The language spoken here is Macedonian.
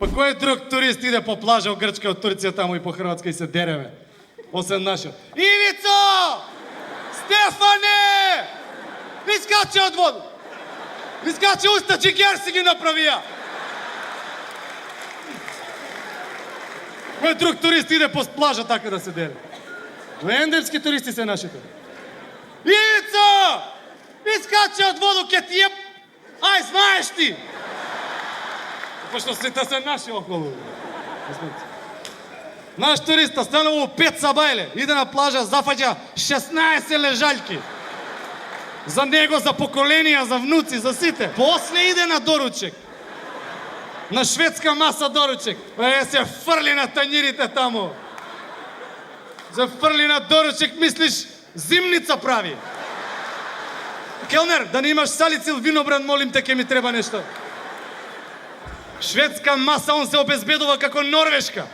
Па кој друг турист иде по плажа во Грчка, од Турција таму и по Хрватска и се дереве? Освен нашиот. Ивицо! Стефане! Искачи од воду! Искачи уста, Джигер си ги направија! Кој друг турист иде по плажа така да се дере? Ендемски туристи се нашите. Ивицо! Искачи од воду, ке ти еб... Ај, знаеш ти! Пошто сите се наши околу. Наш туриста станува 5 сабајле, иде на плажа, зафаќа 16 лежаljки. За него, за поколенија, за внуци, за сите. После иде на доручек. На шведска маса доручек. Се фрли на тањирите таму. Се фрли на доручек, мислиш, зимница прави. Келнер, да не имаш салицил винобран, молим те, ке ми треба нешто. Шведска маса, он се обезбедува како Норвешка.